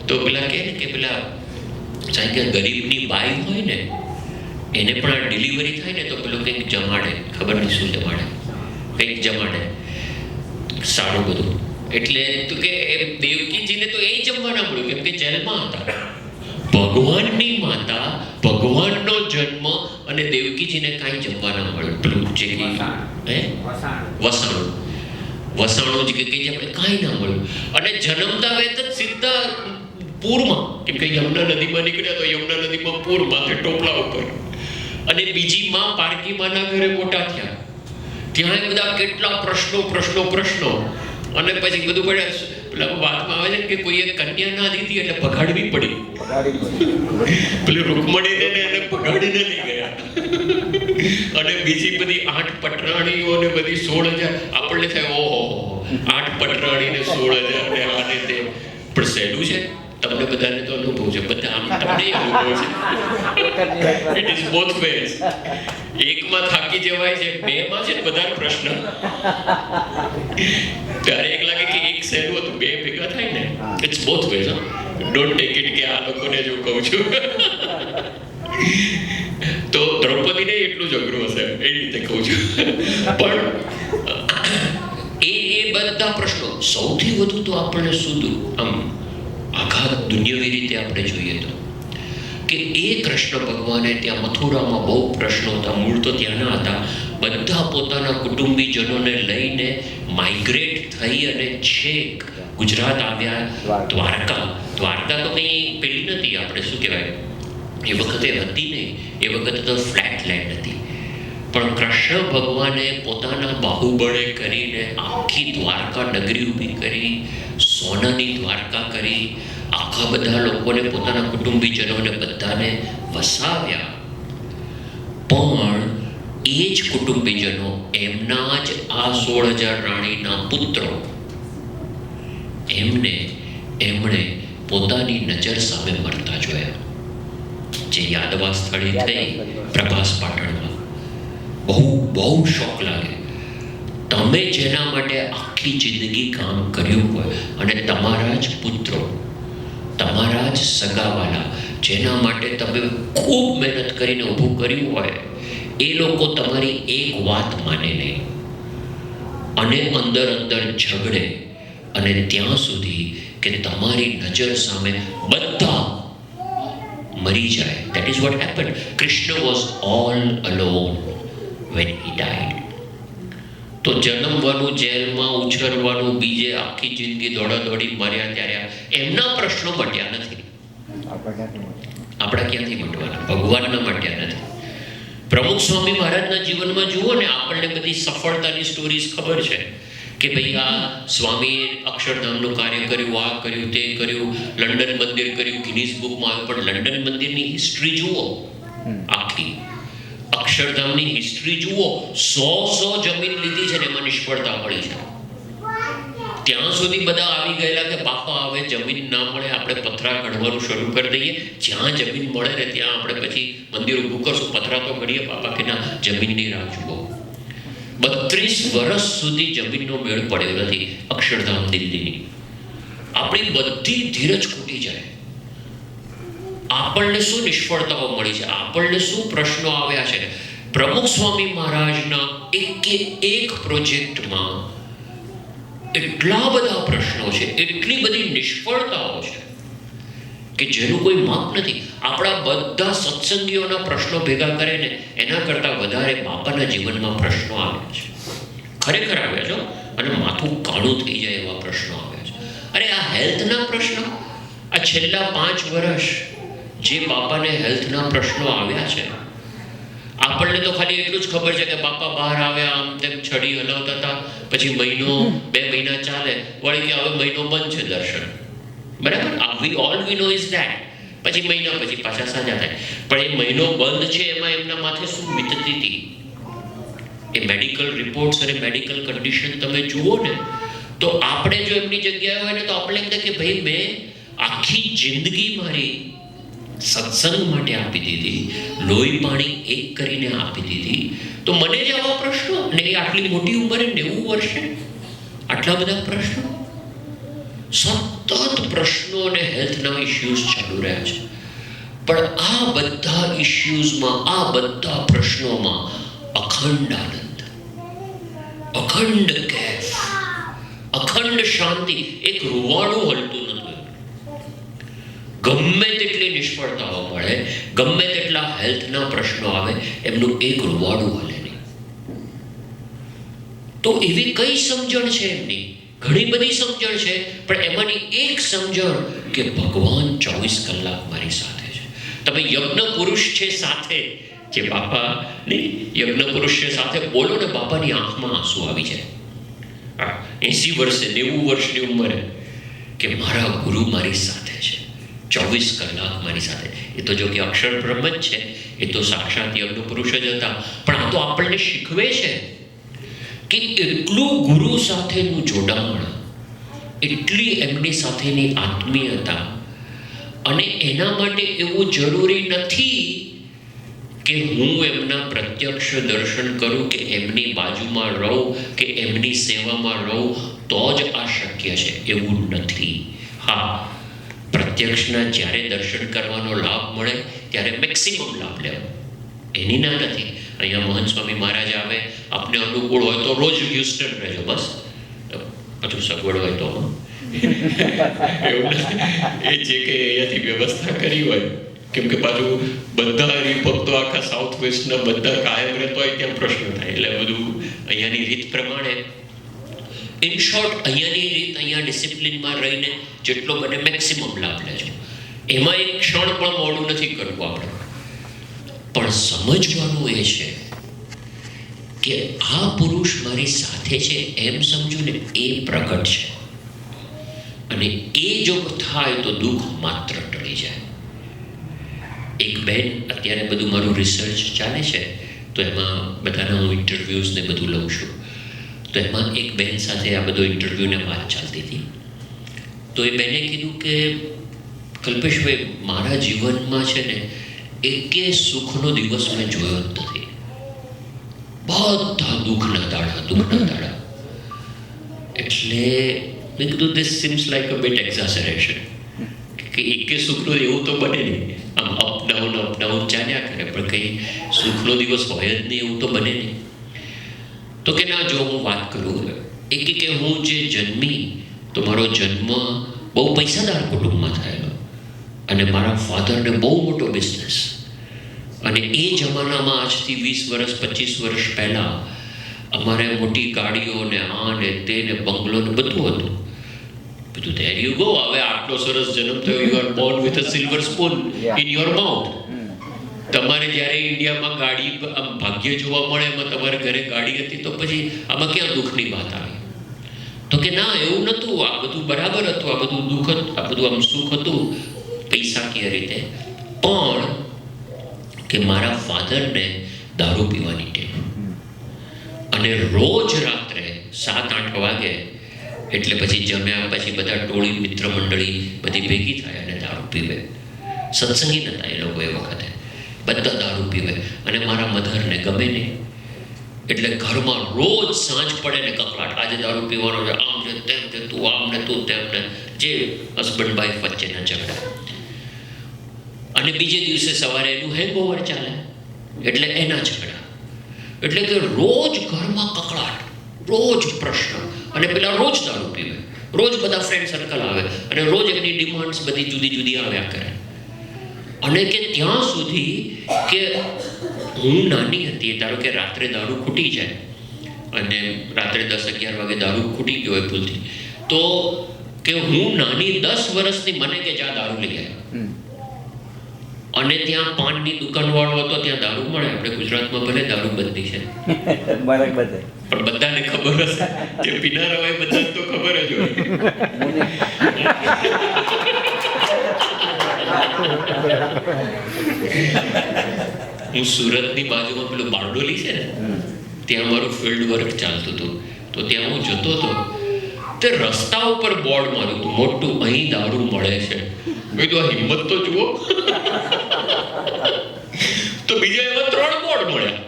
તો પેલા કહે ને કે પેલા સાહેબ કે ગરીબની બાઈ હોય ને એને પણ આ ડિલિવરી થાય ને તો પેલો કંઈક જમાડે, ખબર નહીં શું જમાડે, કંઈક જમાડે સારું બધું. એટલે તો કે દેવકીજીને તો એ જમવાના મળ્યું કેમ કે જેલમાં હતા. ભગવાનની માતા, ભગવાનનો જન્મ અને દેવકીજીને કાંઈ જમવાના મળ્યું. પેલું જે વસાણું જ કે આપણે કાંઈ ના મળ્યું. અને જન્મતા વેત જ સીધા પૂરમાં, કેમ કે યમુના નદીમાં નીકળ્યા તો યમુના નદીમાં પૂર માથે ટોપલા ઉપર. અને બીજી માં પારકી માના ઘરે મોટા થયા. ત્યાં બધા કેટલા પ્રશ્નો અને પછી બધું પડ્યા. પેલા વાતમાં આવે છે કે કોઈએ કન્યા ના દીધી એટલે ભગાડવી પડી. પેલી રૂકમણીને એને ભગાડીને લઈ ગયા. અને બીજી બધી 8 પટરાણીઓ ને બધી 16,000. આપણને થાય ઓહો 8 પટરાણી ને 16,000 ને આને તે. પણ સહેલું છે? તમને બધાને તો અનુભવ છે, બધા આમ તમને અનુભવ છે. It is both ways. એકમાં થાકી જવાય છે, બેમાં છે ને વધારે પ્રશ્ન. ત્યારે એક લાગે કે એક સહેલું હતું, બે ભેગા થાય ને. It's both ways. Don't take it કે આ લોકોને જો કહું છું. તો દ્રૌપદીને એટલું જ અઘરું હશે એ રીતે કહું છું. પણ એ બધા પ્રશ્નો સૌથી વધુ તો આપણને શું આમ આઘાત દુનિયાવી રીતે આપણે જોઈએ તો કે એ કૃષ્ણ ભગવાને ત્યાં મથુરામાં બહુ પ્રશ્નો હતા. મૂળ તો ત્યાંના હતા. બધા પોતાના કુટુંબીજનોને લઈને માઇગ્રેટ થઈ અને છેક ગુજરાત આવ્યા. દ્વારકા તો કંઈ પેલી નથી, આપણે શું કહેવાય એ વખતે હતી નહીં, એ વખતે તો ફ્લેટ લેન્ડ હતી. પણ કૃષ્ણ ભગવાને પોતાના બાહુબળે કરીને આખી દ્વારકા નગરી ઊભી કરી, સોનાની દ્વારકા કરી, આખા બધા લોકોને પોતાના કુટુંબીજનોને બધાને વસાવ્યા. પણ એ જ કુટુંબીજનો એમના જ આ 16,000 રાણીના પુત્રો એમણે પોતાની નજર સામે મરતા જોયા. જે યાદવા સ્થળે થઈ પ્રભાસ પાટણમાં બહુ શોખ લાગે. તમે જેના માટે આખી જિંદગી કામ કર્યું હોય અને તમારા જ પુત્રો, તમારા જ સગાવાલા જેના માટે તમે ખૂબ મહેનત કરીને ઊભું કર્યું હોય, એ લોકો તમારી એક વાત માને નહીં અને અંદર ઝઘડે અને ત્યાં સુધી કે તમારી નજર સામે બધા મરી જાય. That is what happened. Krishna was all alone when he died. તો જન્મવાનું, જેલમાં ઉછરવાનું, બીજે આખી જિંદગી દોડાદોડી મર્યા ત્યારે એમના પ્રશ્નો મટ્યા નથી. આપણા ક્યાંથી મટવાના? ભગવાનના મટ્યા નથી. પ્રમુખ સ્વામી મહારાજના જીવનમાં જુઓ ને, આપણને બધી સફળતાની સ્ટોરીઝ ખબર છે કે ભાઈ આ સ્વામીએ અક્ષરધામનું કાર્ય કર્યું, આ કર્યું, તે કર્યું, લંડન મંદિર કર્યું, ગિનીસ બુકમાં આવ્યું. પણ લંડન મંદિરની હિસ્ટ્રી જુઓ, આખી અક્ષરધામની હિસ્ટ્રી જુઓ. 100 જમીન લીધી છે ને એમાં નિષ્ફળતા મળી છે. ત્યાં સુધી બધા આવી ગયેલા કે બાપા હવે જમીન ના મળે, આપણે પથરા ઘડવાનું શરૂ કરી દઈએ. જ્યાં જમીન મળે ને ત્યાં આપણે પછી મંદિર ઊભું કરશું. પથરા તો ઘડીએ બાપા કે ના, જમીનની રાહ જુઓ. 32 વર્ષ સુધી જમીનનો મેળ પડ્યો નથી અક્ષરધામ દિલ્હીની. આપણી બધી ધીરજ ખૂટી જાય. આપણને શું નિષ્ફળતાઓ મળી છે, આપણને શું પ્રશ્નો આવ્યા છે. પ્રમુખ સ્વામી મહારાજના એક પ્રોજેક્ટમાં એટલા બધા પ્રશ્નો છે, એટલી બધી નિષ્ફળતાઓ છે કે જેનું કોઈ માપ નથી. આપણા બધા સત્સંગીઓના પ્રશ્નો ભેગા કરે ને એના કરતાં વધારે બાપાના જીવનમાં પ્રશ્નો આવ્યા છે. ખરેખર આવ્યા છે. અને માથું કાળું થઈ જાય એવા પ્રશ્નો આવ્યા છે. અરે આ હેલ્થના પ્રશ્નો, આ છેલ્લા 5 વર્ષ જે બાપાને હેલ્થના પ્રશ્નો આવ્યા છે, આપણને તો ખાલી એટલું જ ખબર છે કે બાપા બહાર આવ્યા, આમ તેમ છડી હલાવતા હતા, પછી મહિનો 2 મહિના ચાલે, વળી કે હવે મહિનો બંધ છે દર્શન. બરાબર? All we know is that. પછી મહિના પછી પાછા સાજા થાય. પણ એ મહિનો બંધ છે એમાં એમના માથે શું વીતતી હતી એ મેડિકલ રિપોર્ટ્સ અને મેડિકલ કન્ડિશન તમે જુઓ ને, તો આપણે જો એમની જગ્યાએ હોય ને તો આપણે એમ થાય કે ભાઈ મેં આખી જિંદગી મારી સત્સંગ માટે આપી દીધી, લોહી પાણી એક કરીને આપી દીધી, તો મને જ આવા પ્રશ્નો, ને એ આટલી મોટી ઉંમરે 90 વર્ષે આટલા બધા પ્રશ્નો. સતત સતત પ્રશ્નો અને હેલ્થના ઇશ્યુઝ ચાલુ રહ્યા છે. પણ આ બધા ઇશ્યુઝમાં, આ બધા પ્રશ્નોમાં અખંડ આનંદ, અખંડ કેફ, અખંડ શાંતિ. એક રૂવાડું હલતું નથી. ગમે તેટલી નિષ્ફળતાઓ મળે, ગમે તેટલા હેલ્થના પ્રશ્નો આવે, એમનું એક રૂવાડું હલે નહીં. તો એવી કઈ સમજણ છે એમની? ઘણી બધી સમજણ છે, પણ એમાંની એક સમજણ કે ભગવાન 24 કલાક મારી સાથે છે. તમે યજ્ઞ પુરુષ છે સાથે, જે બાપા નહીં, યજ્ઞ પુરુષ છે સાથે બોલો ને, બાપાની આંખમાં આંસુ આવી જાય. 80 વર્ષે, 90 વર્ષની ઉંમરે, કે મારા ગુરુ મારી સાથે છે, 24 કલાક મારી સાથે. એ તો જો કે અક્ષર બ્રહ્મ જ છે, એ તો સાક્ષાત યજ્ઞ પુરુષ જ હતા. પણ આ તો આપણને શીખવે છે કે એટલું ગુરુ સાથેનું જોડાણ, એટલી એમની સાથેની આત્મીયતા, અને એના માટે એવું જરૂરી નથી કે હું એમના પ્રત્યક્ષ દર્શન કરું, કે એમની બાજુમાં રહું, કે એમની સેવામાં રહું તો જ આ શક્ય છે. એવું નથી. હા, પ્રત્યક્ષના જ્યારે દર્શન કરવાનો લાભ મળે ત્યારે મેક્સિમમ લાભ લેવો, એની ના નથી. અહીંયા મહંત સ્વામી મહારાજ આવે, આપને અનુકૂળ હોય તો રોજ હ્યુસ્ટન રહેજો, બસ. પાછું સગવડ હોય તો એવું એ જે કે અહીંયાથી વ્યવસ્થા કરી હોય, કેમ કે પાછું બધા હરિભક્તો આખા સાઉથ વેસ્ટના બધા કાયમ રહેતો હોય ત્યાં પ્રશ્ન થાય. એટલે બધું અહીંયાની રીત પ્રમાણે, ઇન શોર્ટ, અહીંયાની રીત, અહીંયા ડિસિપ્લિનમાં રહીને જેટલો બને મેક્સિમમ લાભ લેજો. એમાં એક ક્ષણ પણ મોડું નથી કરવું આપણે. પણ સમજવાનું એ છે કે આ પુરુષ મારી સાથે છે એમ સમજો ને, એ પ્રગટ છે. અને એ જો થાય તો દુઃખ માત્ર ટળી જાય. એક બેન, અત્યારે બધું મારું રિસર્ચ ચાલે છે, તો એમાં બધાના હું ઇન્ટરવ્યૂઝ ને બધું લઉં છું. તો એમાં એક બેન સાથે આ બધો ઇન્ટરવ્યૂને વાત ચાલતી હતી. તો એ બેને કીધું કે કલ્પેશભાઈ, મારા જીવનમાં છે ને એકે સુખનો દિવસ મેં જોયો જ નથી. બધા દુઃખના દાડા. એટલે મેં કીધું, this seems like a bit exaggeration, કે એકે સુખનો એવું તો બને નહીં. આમ અપડાઉન ચાલ્યા કરે, પણ કંઈ સુખનો દિવસ હોય જ નહીં એવું તો બને નહીં. તો કે ના, જો હું વાત કરું, કે હું જે જન્મી, તો મારો જન્મ બહુ પૈસાદાર કુટુંબમાં થયેલો, અને મારા ફાધરને બહુ મોટો બિઝનેસ. અને એ જમાનામાં આજથી 20 વર્ષ 25 વર્ષ પહેલાં અમારે મોટી ગાડીઓ ને આ ને તે ને બંગલો ને બધું હતું. બધું there you go. હવે આટલો સરસ જન્મ થયો, you are Born with a silver spoon in your mouth. તમારે જ્યારે ઇન્ડિયામાં ગાડી આમ ભાગ્ય જોવા મળે, એમાં તમારે ઘરે ગાડી હતી, તો પછી આમાં ક્યાં દુઃખની વાત આવી? તો કે ના, એવું નહોતું, આ બધું બરાબર હતું, આ બધું દુઃખ હતું, આ બધું આમ સુખ હતું પૈસાકીય રીતે. પણ કે મારા ફાધરને દારૂ પીવાની ટેવ, અને રોજ રાત્રે 7-8 વાગે એટલે પછી જમ્યા પછી બધા ટોળી મિત્ર મંડળી બધી ભેગી થાય અને દારૂ પીવે. સત્સંગી નહોતા એ લોકો એ વખતે, બધા દારૂ પીવે. અને મારા મધરને ગમે નહીં, એટલે ઘરમાં રોજ સાંજ પડે ને કકળાટ, આજે દારૂ પીવાનો છે, આમ છે, તેમ છે, તું આમ ને તું તેમ ને, જે હસબન્ડ વાઈફ વચ્ચેના ઝઘડા. અને બીજે દિવસે સવારે એનું હેંગઓવર ચાલે, એટલે એના ઝઘડા. એટલે કે રોજ ઘરમાં કકળાટ, રોજ પ્રશ્ન. અને પેલા રોજ દારૂ પીવે, રોજ બધા ફ્રેન્ડ સર્કલ આવે, અને રોજ એમની ડિમાન્ડ્સ બધી જુદી જુદી આવ્યા કરે. અને કે ત્યાં સુધી કે હું નાની હતી, ધારો કે રાત્રે દારૂ ખૂટી જાય, અને રાત્રે 10-11 વાગે દારૂ ખૂટી ગયો હોય ભૂલથી, તો કે હું નાની 10 વર્ષની, મને કે જા દારૂ લઈ આવે. અને ત્યાં પાનની દુકાનવાળો હતો, ત્યાં દારૂ મળે. આપણે ગુજરાતમાં ભલે દારૂ બંધી છે, પણ બધાને ખબર હશે, જે પીનારા હોય બધાને તો ખબર જ હોય. હું સુરતની બાજુમાં પેલું બારડોલી છે ને, ત્યાં મારું ફિલ્ડ વર્ક ચાલતું હતું. તો ત્યાં હું જતો હતો, તે રસ્તા ઉપર બોર્ડ માર્યું હતું મોટું, અહીં દારૂ મળે છે. મેં તો આ હિંમત તો જુઓ. તો બીજા એવા 3 બોર્ડ મળ્યા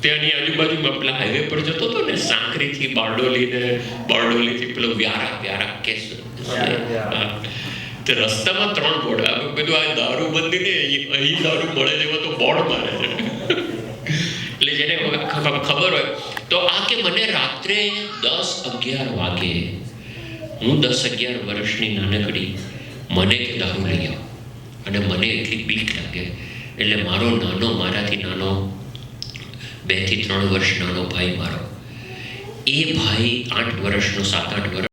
ત્યાંની આજુબાજુમાં. પેલા હાઈવે પર જતો હતો ને, સાંકરીથી બારડોલી ને બારડોલીથી પેલો વ્યારા કે હા. તે રસ્તામાં 3 બોર્ડ, અમે કીધું આ દારૂબંધી ને અહીં દારૂ મળે છે એવા તો બોર્ડ મારે છે. એટલે જેને ખબર હોય તો આ કે મને રાત્રે 10-11 વાગે, હું 10-11 વર્ષની નાનકડી, મને કે દારૂ લઈ આવો, અને મને એટલી બીક લાગે. એટલે મારાથી નાનો 2 થી 3 વર્ષ નાનો ભાઈ મારો, એ ભાઈ 8 વર્ષનો, 7-8 વર્ષ